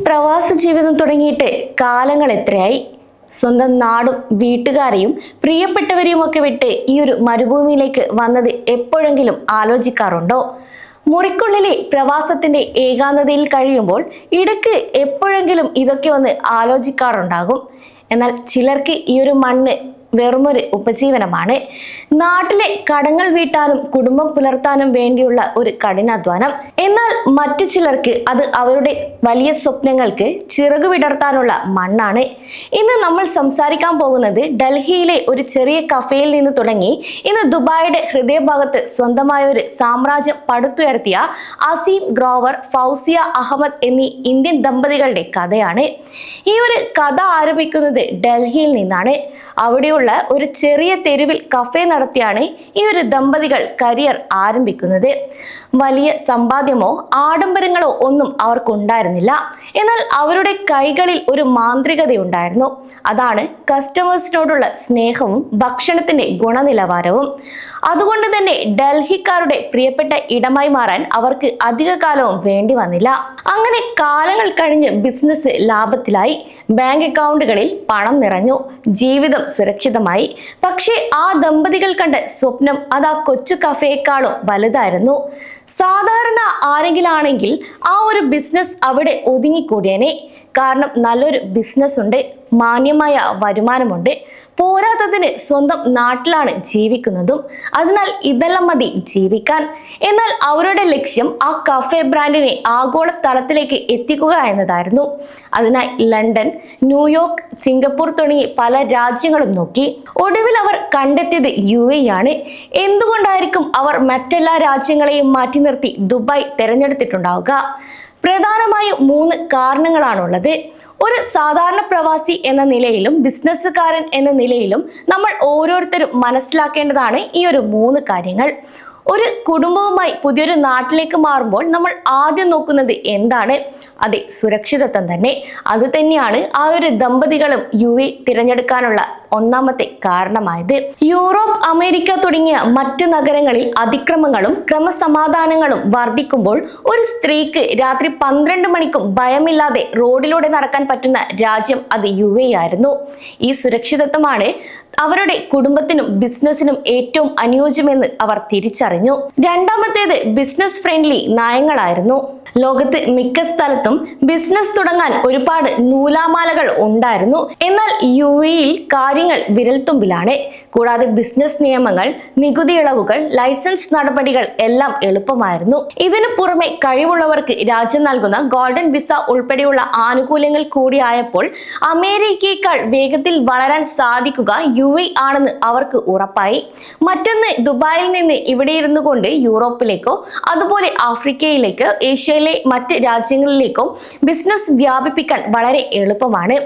പ്രവാസ ജീവിതം തുടങ്ങിയിട്ട് കാലങ്ങൾ എത്രയായി? സ്വന്തം നാടും വീട്ടുകാരെയും പ്രിയപ്പെട്ടവരെയും ഒക്കെ വിട്ട് ഈ ഒരു മരുഭൂമിയിലേക്ക് വന്നത് എപ്പോഴെങ്കിലും ആലോചിക്കാറുണ്ടോ? മുറിക്കുള്ളിലെ പ്രവാസത്തിന്റെ ഏകാന്തതയിൽ കഴിയുമ്പോൾ ഇടയ്ക്ക് എപ്പോഴെങ്കിലും ഇതൊക്കെ ഒന്ന് ആലോചിക്കാറുണ്ടാകും. എന്നാൽ ചിലർക്ക് ഈ ഒരു മണ്ണ് വെറുമൊരു ഉപജീവനമാണ്. നാട്ടിലെ കടങ്ങൾ വീട്ടാനും കുടുംബം പുലർത്താനും വേണ്ടിയുള്ള ഒരു കഠിനാധ്വാനം. എന്നാൽ മറ്റു ചിലർക്ക് അത് അവരുടെ വലിയ സ്വപ്നങ്ങൾക്ക് ചിറകു വിടർത്താനുള്ള മണ്ണാണ്. ഇന്ന് നമ്മൾ സംസാരിക്കാൻ പോകുന്നത് ഡൽഹിയിലെ ഒരു ചെറിയ കഫേയിൽ നിന്ന് തുടങ്ങി ഇന്ന് ദുബായിയുടെ ഹൃദയഭാഗത്ത് സ്വന്തമായ ഒരു സാമ്രാജ്യം പടുത്തുയർത്തിയ അസീം ഗ്രോവർ, ഫൗസിയ അഹമ്മദ് എന്നീ ഇന്ത്യൻ ദമ്പതികളുടെ കഥയാണ്. ഈ ഒരു കഥ ആരംഭിക്കുന്നത് ഡൽഹിയിൽ നിന്നാണ്. അവിടെയുള്ള ഒരു ചെറിയ തെരുവിൽ കഫേ നടത്തിയാണ് ഈ ഒരു ദമ്പതികൾ കരിയർ ആരംഭിക്കുന്നത്. വലിയ സമ്പാദ്യമോ ആഡംബരങ്ങളോ ഒന്നും അവർക്കുണ്ടായിരുന്നില്ല. എന്നാൽ അവരുടെ കൈകളിൽ ഒരു മാന്ത്രികതയുണ്ടായിരുന്നു. അതാണ് കസ്റ്റമേഴ്സിനോടുള്ള സ്നേഹവും ഭക്ഷണത്തിന്റെ ഗുണനിലവാരവും. അതുകൊണ്ട് തന്നെ ഡൽഹിക്കാരുടെ പ്രിയപ്പെട്ട ഇടമായി മാറാൻ അവർക്ക് അധിക കാലവും വേണ്ടി വന്നില്ല. അങ്ങനെ കാലങ്ങൾ കഴിഞ്ഞ് ബിസിനസ് ലാഭത്തിലായി, ബാങ്ക് അക്കൗണ്ടുകളിൽ പണം നിറഞ്ഞു, ജീവിതം സുരക്ഷിതമായി. പക്ഷേ ആ ദമ്പതികൾ കണ്ട സ്വപ്നം അത് ആ കൊച്ചു കഫേക്കാളും വലുതായിരുന്നു. സാധാരണ ആരെങ്കിലും ആണെങ്കിൽ ആ ഒരു ബിസിനസ് അവിടെ ഒതുങ്ങിക്കൂടിയനെ. കാരണം നല്ലൊരു ബിസിനസ് ഉണ്ട്, മാന്യമായ വരുമാനമുണ്ട്, പോരാത്തതിന് സ്വന്തം നാട്ടിലാണ് ജീവിക്കുന്നതും. അതിനാൽ ഇതെല്ലാം മതി ജീവിക്കാൻ. എന്നാൽ അവരുടെ ലക്ഷ്യം ആ കഫേ ബ്രാൻഡിനെ ആഗോള തലത്തിലേക്ക് എത്തിക്കുക എന്നതായിരുന്നു. അതിനായി ലണ്ടൻ, ന്യൂയോർക്ക്, സിംഗപ്പൂർ തുടങ്ങി പല രാജ്യങ്ങളും നോക്കി. ഒടുവിൽ അവർ കണ്ടെത്തിയത് UAE ആണ്. എന്തുകൊണ്ടായിരിക്കും അവർ മറ്റെല്ലാ രാജ്യങ്ങളെയും മാറ്റി നിർത്തി ദുബായ് തിരഞ്ഞെടുത്തിട്ടുണ്ടാവുക? പ്രധാനമായും 3 കാരണങ്ങളാണുള്ളത്. ഒരു സാധാരണ പ്രവാസി എന്ന നിലയിലും ബിസിനസ്സുകാരൻ എന്ന നിലയിലും നമ്മൾ ഓരോരുത്തരും മനസ്സിലാക്കേണ്ടതാണ് ഈ ഒരു 3 കാര്യങ്ങൾ. ഒരു കുടുംബവുമായി പുതിയൊരു നാട്ടിലേക്ക് മാറുമ്പോൾ നമ്മൾ ആദ്യം നോക്കുന്നത് എന്താണ്? അതെ, സുരക്ഷിതത്വം തന്നെ. അത് തന്നെയാണ് ആ ഒരു ദമ്പതികളും UAE തിരഞ്ഞെടുക്കാനുള്ള ഒന്നാമത്തെ കാരണമായത്. യൂറോപ്പ്, അമേരിക്ക തുടങ്ങിയ മറ്റ് നഗരങ്ങളിൽ അതിക്രമങ്ങളും ക്രമസമാധാനങ്ങളും വർദ്ധിക്കുമ്പോൾ ഒരു സ്ത്രീക്ക് രാത്രി 12 മണിക്കും ഭയമില്ലാതെ റോഡിലൂടെ നടക്കാൻ പറ്റുന്ന രാജ്യം അത് UAE ആയിരുന്നു. ഈ സുരക്ഷിതത്വമാണ് അവരുടെ കുടുംബത്തിനും ബിസിനസിനും ഏറ്റവും അനുയോജ്യമെന്ന് അവർ തിരിച്ചറിഞ്ഞു. രണ്ടാമത്തേത് ബിസിനസ് ഫ്രണ്ട്ലി നയങ്ങളായിരുന്നു. ലോകത്ത് മിക്ക സ്ഥലത്തും ബിസിനസ് തുടങ്ങാൻ ഒരുപാട് നൂലാമാലകൾ ഉണ്ടായിരുന്നു. എന്നാൽ UAE-യിൽ കാര്യങ്ങൾ വിരൽത്തുമ്പിലാണ്. കൂടാതെ ബിസിനസ് നിയമങ്ങൾ, നികുതി ഇളവുകൾ, ലൈസൻസ് നടപടികൾ എല്ലാം എളുപ്പമായിരുന്നു. ഇതിനു പുറമെ കഴിവുള്ളവർക്ക് രാജ്യം നൽകുന്ന ഗോൾഡൻ വിസ ഉൾപ്പെടെയുള്ള ആനുകൂല്യങ്ങൾ കൂടിയായപ്പോൾ അമേരിക്കയേക്കാൾ വേഗത്തിൽ വളരാൻ സാധിക്കുക UAE ആണെന്ന് അവർക്ക് ഉറപ്പായി. മറ്റൊന്ന്, ദുബായിൽ നിന്ന് ഇവിടെ ഇരുന്നു കൊണ്ട് യൂറോപ്പിലേക്കോ അതുപോലെ ആഫ്രിക്കയിലേക്ക്, ഏഷ്യയിലെ മറ്റ് രാജ്യങ്ങളിലേക്കോ ബിസിനസ് വ്യാപിപ്പിക്കാൻ വളരെ എളുപ്പമാണ്.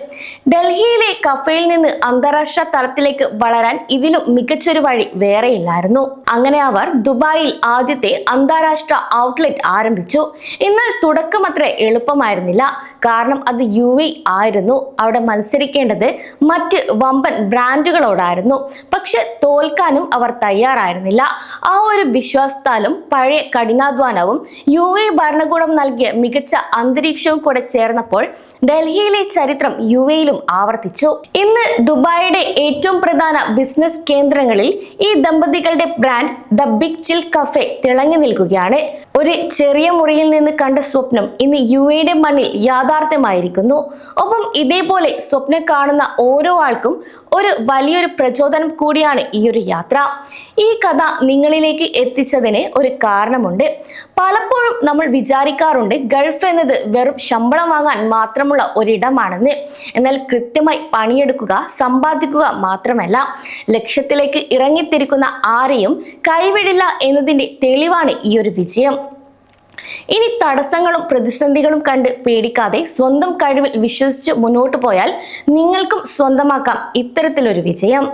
ഡൽഹിയിലെ കഫേയിൽ നിന്ന് അന്താരാഷ്ട്ര തലത്തിലേക്ക് വളരാൻ ഇതിലും മികച്ചൊരു വഴി വേറെയില്ലായിരുന്നു. അങ്ങനെ അവർ ദുബായിൽ ആദ്യത്തെ അന്താരാഷ്ട്ര ഔട്ട്ലെറ്റ് ആരംഭിച്ചു. എന്നാൽ തുടക്കം അത്ര എളുപ്പമായിരുന്നില്ല. കാരണം അത് UAE ആയിരുന്നു. അവിടെ മത്സരിക്കേണ്ടത് മറ്റ് വമ്പൻ ബ്രാൻഡുകളോടായിരുന്നു. പക്ഷെ തോൽക്കാനും അവർ തയ്യാറായിരുന്നില്ല. ആ ഒരു വിശ്വാസത്താലും പഴയ കഠിനാധ്വാനവും UAE ഭരണകൂടം നൽകിയ മികച്ച അന്തരീക്ഷവും കൂടെ ചേർന്നപ്പോൾ ഡൽഹിയിലെ ചരിത്രം UAE-യിലും ആവർത്തിച്ചു. ഇന്ന് ദുബായിയുടെ ഏറ്റവും പ്രധാന ബിസിനസ് കേന്ദ്രങ്ങളിൽ ഈ ദമ്പതികളുടെ brand the big chill cafe തിളങ്ങി നിൽക്കുകയാണ്. ഒരു ചെറിയ മുറിയിൽ നിന്ന് കണ്ട സ്വപ്നം ഇന്ന് UAE-യുടെ മണ്ണിൽ യാഥാർത്ഥ്യമായിരിക്കുന്നു. ഒപ്പം ഇതേപോലെ സ്വപ്നം കാണുന്ന ഓരോ ആൾക്കും ഒരു വലിയൊരു പ്രചോദനം കൂടിയാണ് ഈ ഒരു യാത്ര. ഈ കഥ നിങ്ങളിലേക്ക് എത്തിച്ചതിന് ഒരു കാരണമുണ്ട്. പലപ്പോഴും നമ്മൾ വിചാരിക്കാറുണ്ട് ഗൾഫ് എന്നത് വെറും ശമ്പളം വാങ്ങാൻ മാത്രമുള്ള ഒരിടമാണെന്ന്. എന്നാൽ കൃത്യമായി പണിയെടുക്കുക, സമ്പാദിക്കുക മാത്രമല്ല, ലക്ഷ്യത്തിലേക്ക് ഇറങ്ങിത്തിരിക്കുന്ന ആരെയും കൈവിടില്ല എന്നതിന്റെ തെളിവാണ് ഈ ഒരു വിജയം. ഇനി തടസ്സങ്ങളും പ്രതിസന്ധികളും കണ്ട് പേടിക്കാതെ സ്വന്തം കഴിവിൽ വിശ്വസിച്ച് മുന്നോട്ട് പോയാൽ നിങ്ങൾക്കും സ്വന്തമാക്കാം ഇത്തരത്തിലൊരു വിജയം.